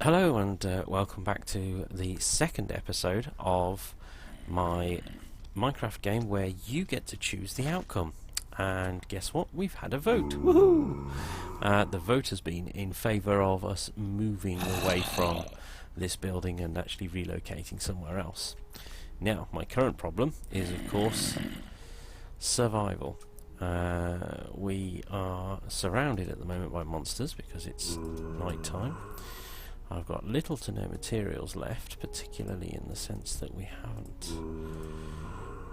Hello and welcome back to the second episode of my Minecraft game where you get to choose the outcome. And guess what? We've had a vote. Woohoo! The vote has been in favour of us moving away from this building and actually relocating somewhere else. Now, my current problem is, of course, survival. We are surrounded at the moment by monsters because it's night time. I've got little to no materials left, particularly in the sense that we haven't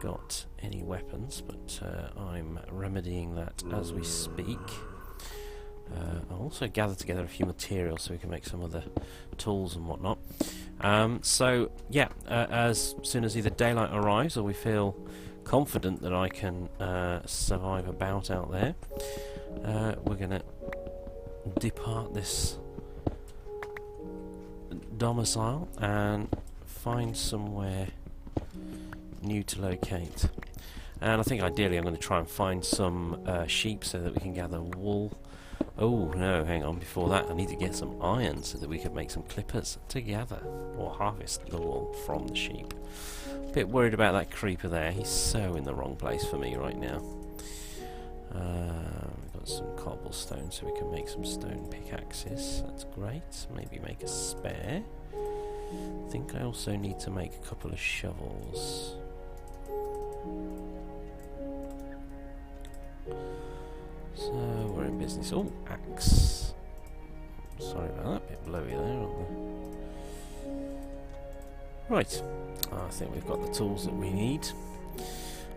got any weapons, but I'm remedying that as we speak. I'll also gather together a few materials so we can make some of the tools and whatnot. So, yeah, as soon as either daylight arrives or we feel confident that I can survive a bout out there, we're going to depart this domicile and find somewhere new to locate. And I think ideally I'm going to try and find some sheep so that we can gather wool. Oh no, hang on, before that I need to get some iron so that we can make some clippers to gather or harvest the wool from the sheep. A bit worried about that creeper there, he's so in the wrong place for me right now. We've got some cobblestone so we can make some stone pickaxes, that's great. Maybe make a spare. I think I also need to make a couple of shovels. So we're in business. Oh, axe. Sorry about that, a bit blowy there, aren't we? Right, I think we've got the tools that we need.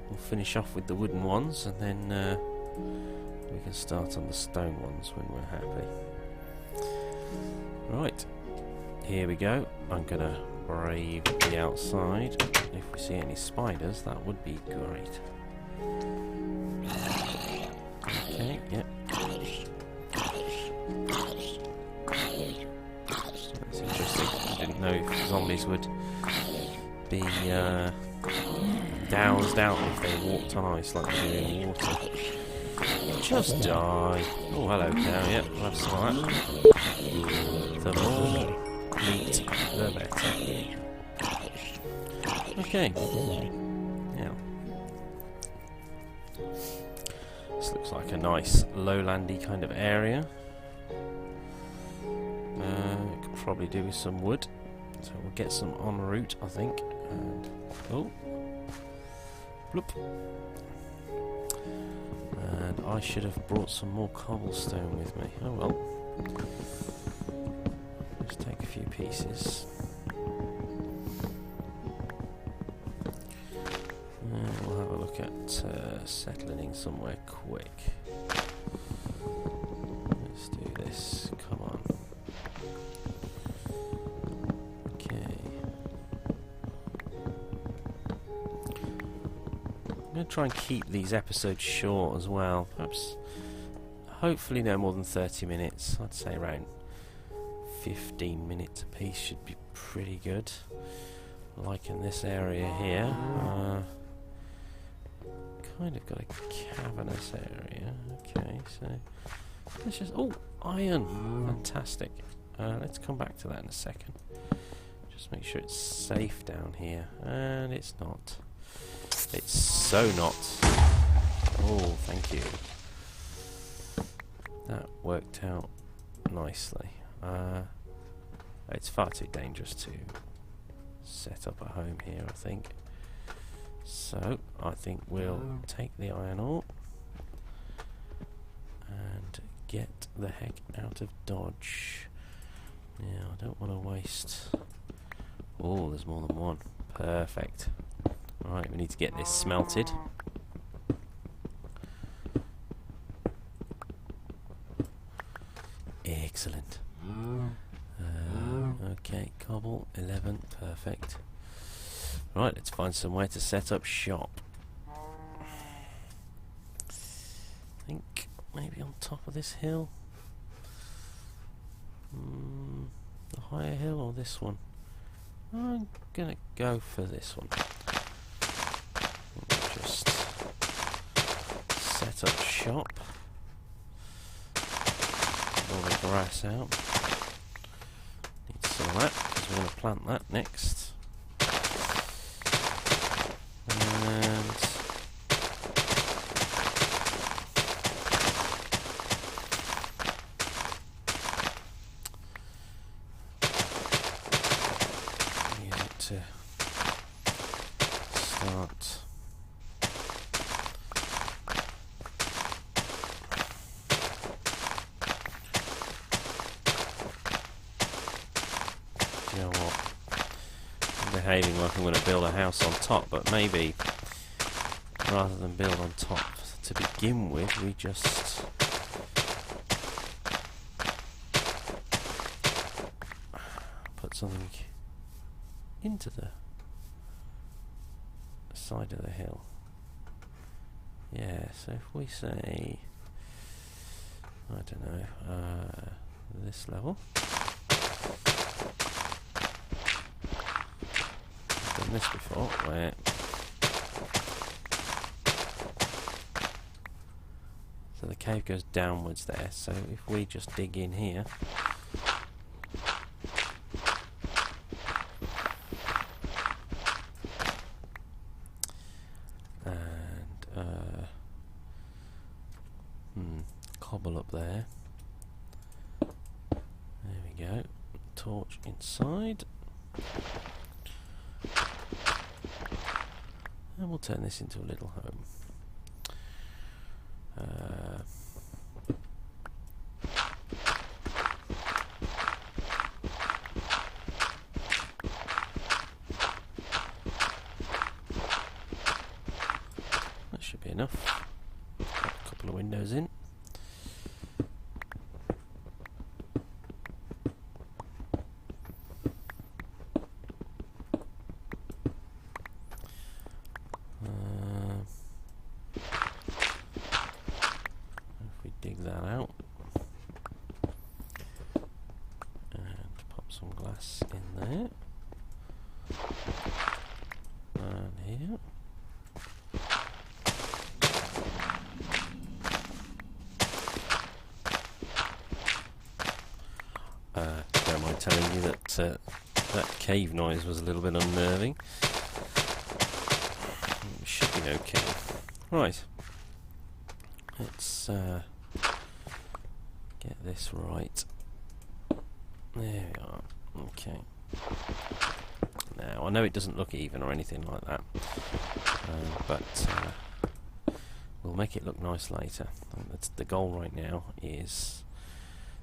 We'll finish off with the wooden ones and then we can start on the stone ones when we're happy. Right, here we go. I'm gonna brave the outside. If we see any spiders, that would be great. Okay, yep. That's interesting. I didn't know if zombies would be doused out if they walked on ice like they do in water. Just die. Oh, hello cow, yep, we'll have some of that. The more meat, the better. Okay. Now, this looks like a nice lowlandy kind of area. Could probably do with some wood. So we'll get some en route, I think. And oh, bloop. And I should have brought some more cobblestone with me. Oh well. Just take a few pieces. And we'll have a look at settling somewhere quick. Let's do this. Come on. I'm going to try and keep these episodes short as well. Perhaps, hopefully no more than 30 minutes. I'd say around 15 minutes a piece should be pretty good. Like in this area here. Kind of got a cavernous area. Okay, so let's just... Oh, iron! Fantastic. Let's come back to that in a second. Just make sure it's safe down here. And it's not. It's so not. Oh, thank you. That worked out nicely. It's far too dangerous to set up a home here, I think. So, I think we'll take the iron ore and get the heck out of Dodge. Now, I don't want to waste... Oh, there's more than one. Perfect. Right, we need to get this smelted. Excellent. Okay, cobble, 11, perfect. Right, let's find somewhere to set up shop. I think maybe on top of this hill. The higher hill or this one? I'm gonna go for this one. Just set up shop. All the grass out. Need all that, because we're going to plant that next. And use it to start. Do you know what? I'm behaving like I'm going to build a house on top, but maybe rather than build on top to begin with, we just put something into the side of the hill. Yeah, so if we say, I don't know, this level. I've done this before, where so the cave goes downwards there, so if we just dig in here, and cobble up there. There we go. Torch inside. And we'll turn this into a little home. That should be enough. Got a couple of windows in. If we dig that out and pop some glass in there and here. Don't mind telling you that that cave noise was a little bit unnerving. It should be okay. Right. Let's get this right. There we are. Okay. Now, I know it doesn't look even or anything like that, but we'll make it look nice later. That's the goal right now, is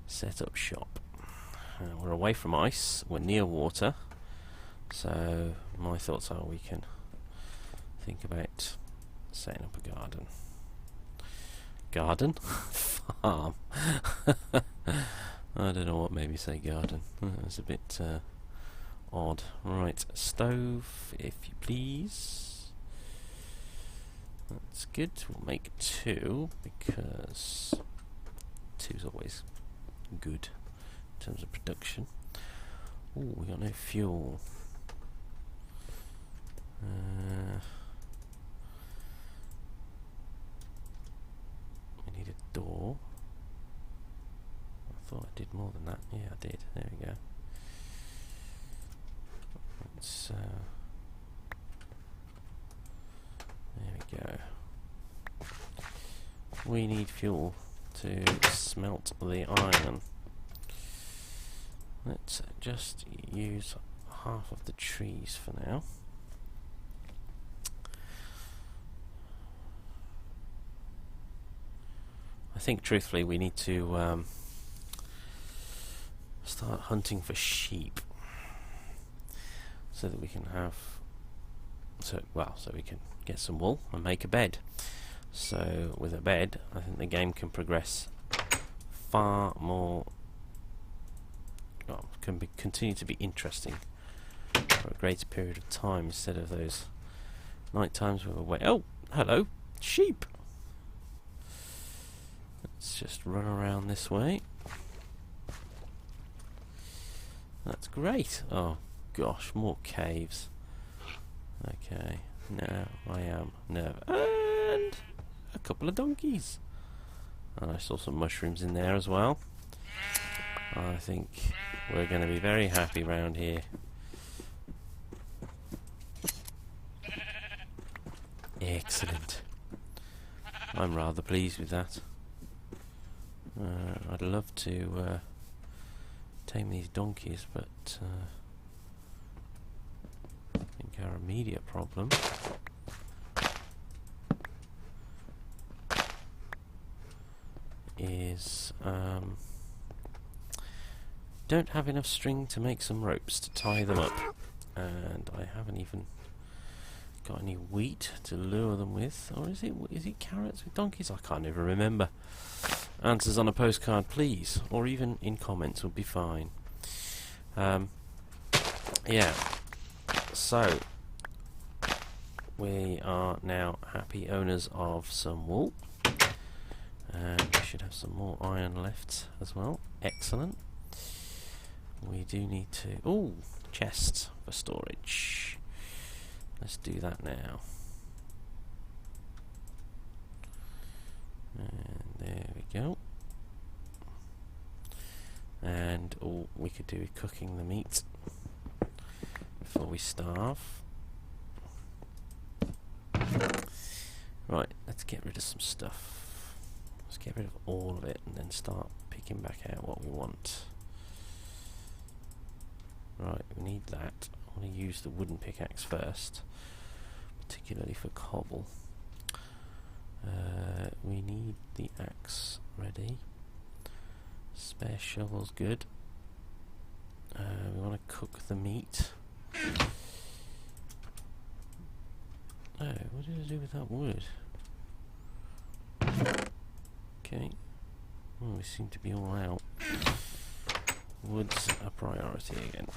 set up shop. We're away from ice, we're near water, so my thoughts are we can think about setting up a garden. Garden? Farm. I don't know what made me say garden. That was a bit odd. Right, stove, if you please. That's good. We'll make 2, because 2's always good in terms of production. Oh, we got no fuel. We need a door. I thought I did more than that. Yeah, I did. There we go. Let's, there we go. We need fuel to smelt the iron. Let's just use half of the trees for now. I think truthfully we need to start hunting for sheep so that we can have so we can get some wool and make a bed. So with a bed, I think the game can progress far more, continue to be interesting for a greater period of time, instead of those night times where we're oh, hello, sheep. Let's just run around this way. That's great. Oh gosh, more caves. Okay, now I am nervous. And a couple of donkeys. And I saw some mushrooms in there as well. I think we're going to be very happy round here. Excellent. I'm rather pleased with that. I'd love to tame these donkeys, but I think our immediate problem is don't have enough string to make some ropes to tie them up, and I haven't even got any wheat to lure them with. Or is it carrots with donkeys? I can't even remember. Answers on a postcard, please, or even in comments would be fine. Yeah, so we are now happy owners of some wool, and we should have some more iron left as well. Excellent. We do need to... ooh, chests for storage. Let's do that now. And there we go. And all we could do is cooking the meat before we starve. Right, let's get rid of some stuff. Let's get rid of all of it and then start picking back out what we want. Right, we need that. I want to use the wooden pickaxe first, particularly for cobble. We need the axe ready. Spare shovel's good. We want to cook the meat. Oh, what did I do with that wood? Okay. Oh, we seem to be all out. Wood's a priority again.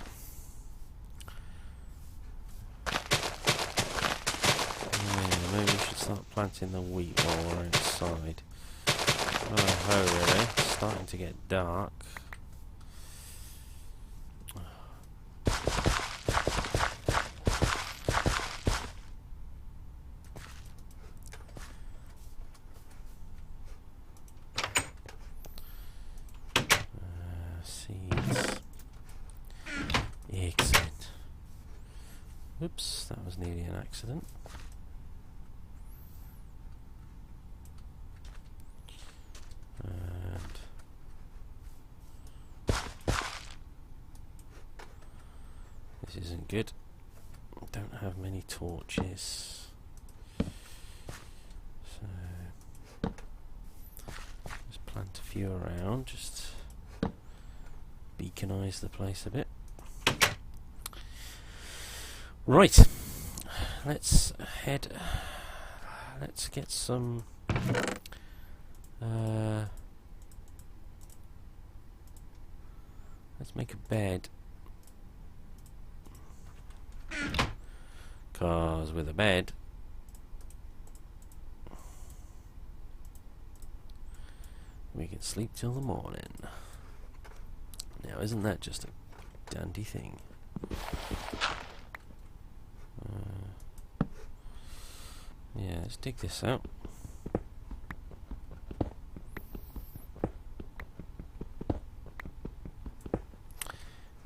Yeah, maybe we should start planting the wheat while we're outside. Oh ho, really? It's starting to get dark. Seeds. Excellent. Whoops, that was nearly an accident. This isn't good. Don't have many torches. So just plant a few around, just beaconize the place a bit. Right, let's head. Let's get some. Let's make a bed. 'Cause with a bed, we can sleep till the morning. Now, isn't that just a dandy thing? Yeah, let's dig this out.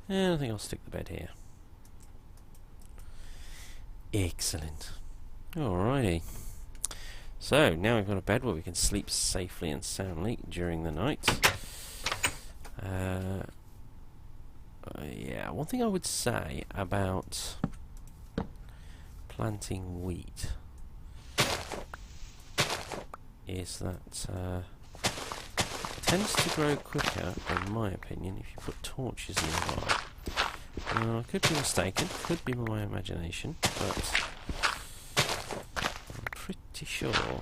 And I think I'll stick the bed here. Excellent. Alrighty. So, now we've got a bed where we can sleep safely and soundly during the night. Yeah, one thing I would say about planting wheat is that it tends to grow quicker, in my opinion, if you put torches nearby. I could be mistaken, could be my imagination, but I'm pretty sure.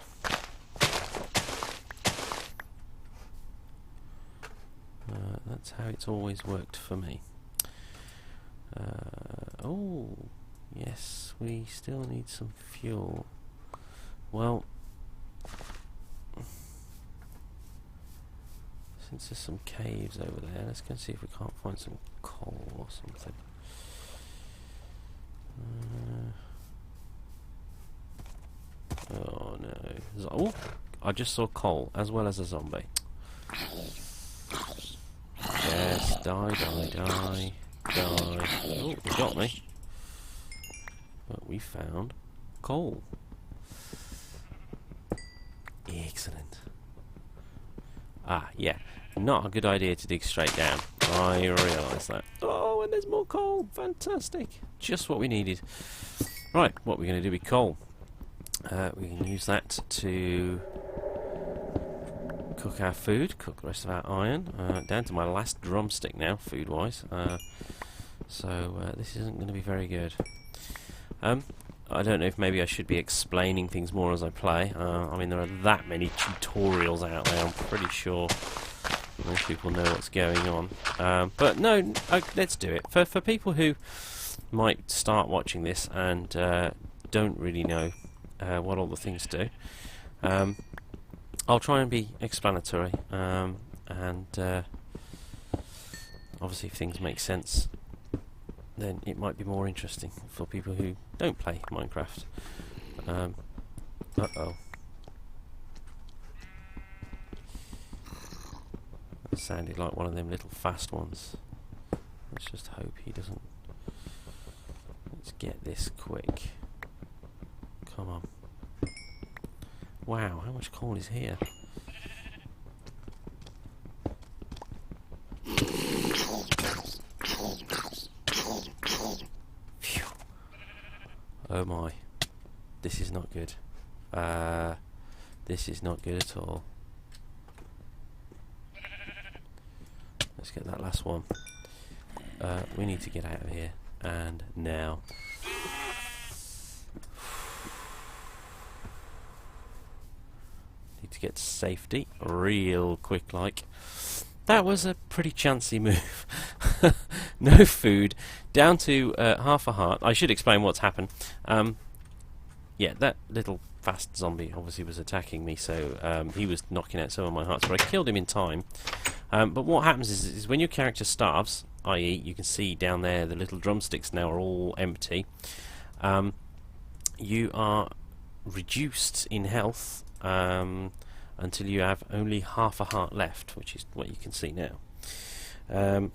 That's how it's always worked for me. Oh, yes, we still need some fuel. Well, since there's some caves over there, let's go and see if we can't find some coal or something. Oh no. Oh, I just saw coal as well as a zombie. Yes, Yes, die. Oh, he got me. But we found coal. Excellent. Ah, yeah. Not a good idea to dig straight down. I realise that. Oh, and there's more coal. Fantastic. Just what we needed. Right, what we're going to do with coal. We can use that to cook our food, cook the rest of our iron. Down to my last drumstick now, food-wise. So this isn't going to be very good. I don't know if maybe I should be explaining things more as I play. I mean, there are that many tutorials out there, I'm pretty sure most people know what's going on. But no, let's do it. For people who might start watching this and don't really know what all the things do, I'll try and be explanatory, and obviously if things make sense, then it might be more interesting for people who don't play Minecraft. Uh-oh. That sounded like one of them little fast ones. Let's just hope he doesn't... Let's get this quick. Come on. Wow, how much coal is here? Phew. Oh my. This is not good. This is not good at all. Let's get that last one. We need to get out of here. And now. Need to get to safety real quick like. That was a pretty chancy move. No food. Down to half a heart. I should explain what's happened. Yeah, that little fast zombie obviously was attacking me, so he was knocking out some of my hearts, but I killed him in time. But what happens is when your character starves, i.e. you can see down there the little drumsticks now are all empty, you are reduced in health until you have only half a heart left, which is what you can see now.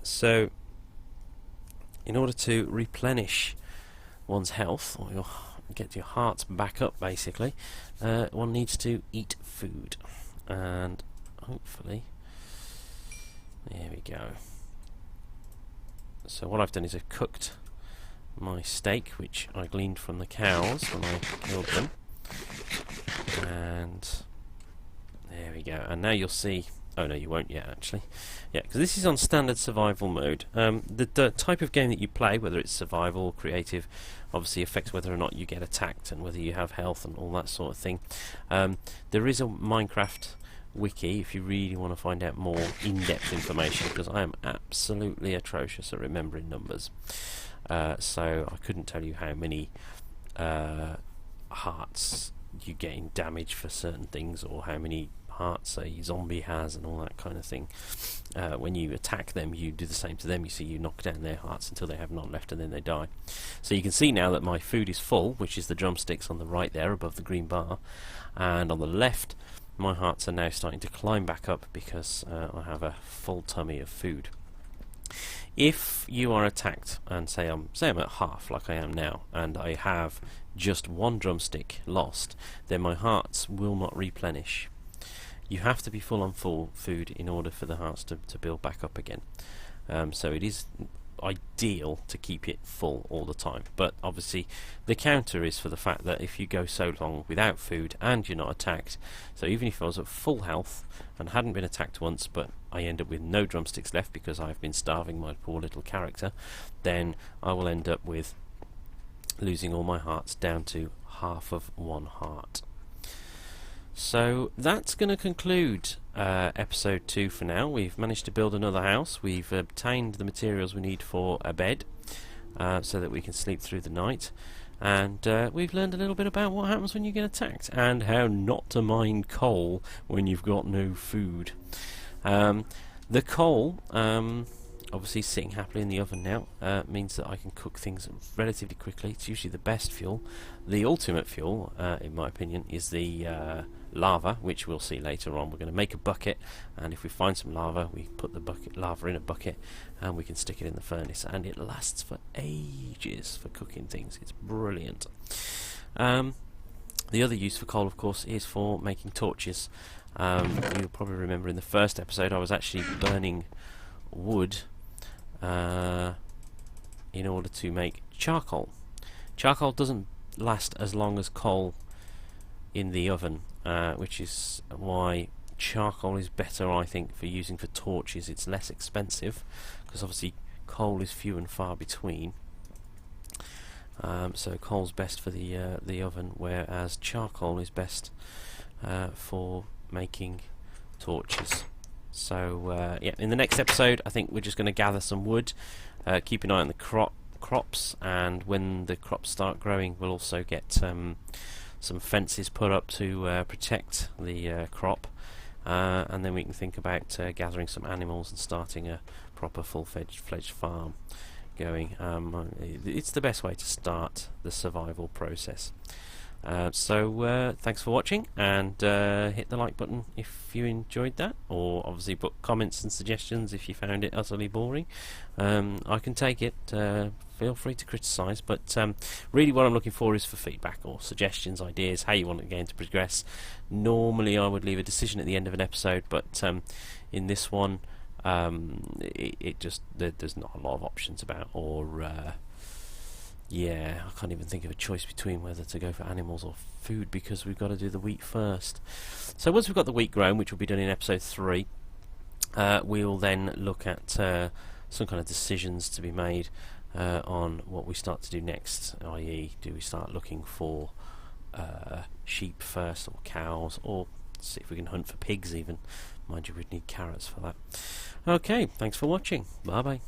So in order to replenish one's health, or get your hearts back up basically, one needs to eat food, and hopefully there we go. So what I've done is I've cooked my steak, which I gleaned from the cows when I killed them, and there we go. And now you'll see, oh no you won't yet actually, yeah, because this is on standard survival mode. The type of game that you play, whether it's survival or creative, obviously affects whether or not you get attacked and whether you have health and all that sort of thing. There is a Minecraft wiki if you really want to find out more in-depth information, because I am absolutely atrocious at remembering numbers. So I couldn't tell you how many hearts you get in damage for certain things, or how many hearts a zombie has and all that kind of thing. When you attack them, you do the same to them. You see, you knock down their hearts until they have none left, and then they die. So you can see now that my food is full, which is the drumsticks on the right there above the green bar, and on the left my hearts are now starting to climb back up because I have a full tummy of food. If you are attacked, and say I'm at half like I am now, and I have just one drumstick lost, then my hearts will not replenish. You have to be full on full food in order for the hearts to build back up again. So it is ideal to keep it full all the time, but obviously the counter is for the fact that if you go so long without food and you're not attacked, so even if I was at full health and hadn't been attacked once, but I end up with no drumsticks left because I've been starving my poor little character, then I will end up with losing all my hearts down to half of one heart. So that's going to conclude episode 2 for now. We've managed to build another house. We've obtained the materials we need for a bed, so that we can sleep through the night. And we've learned a little bit about what happens when you get attacked, and how not to mine coal when you've got no food. The coal, obviously sitting happily in the oven now, means that I can cook things relatively quickly. It's usually the best fuel. The ultimate fuel, in my opinion, is the lava, which we'll see later on. We're going to make a bucket, and if we find some lava, we put the lava in a bucket, and we can stick it in the furnace, and it lasts for ages for cooking things. It's brilliant. The other use for coal, of course, is for making torches. You'll probably remember in the first episode I was actually burning wood in order to make charcoal. Charcoal doesn't last as long as coal in the oven, which is why charcoal is better, I think, for using for torches. It's less expensive because obviously coal is few and far between. So coal's best for the oven, whereas charcoal is best for making torches. So yeah, in the next episode I think we're just going to gather some wood, keep an eye on the crops, and when the crops start growing we'll also get some fences put up to protect the crop, and then we can think about gathering some animals and starting a proper full-fledged farm going. It's the best way to start the survival process. So thanks for watching, and hit the like button if you enjoyed that, or obviously put comments and suggestions if you found it utterly boring. I can take it. Feel free to criticise, but really what I'm looking for is for feedback or suggestions, ideas, how you want the game to progress. Normally I would leave a decision at the end of an episode, but in this one it just there's not a lot of options about, or yeah, I can't even think of a choice between whether to go for animals or food, because we've got to do the wheat first. So once we've got the wheat grown, which will be done in episode 3, we'll then look at some kind of decisions to be made on what we start to do next, i.e. do we start looking for sheep first, or cows, or see if we can hunt for pigs even. Mind you, we'd need carrots for that. Okay, thanks for watching. Bye bye.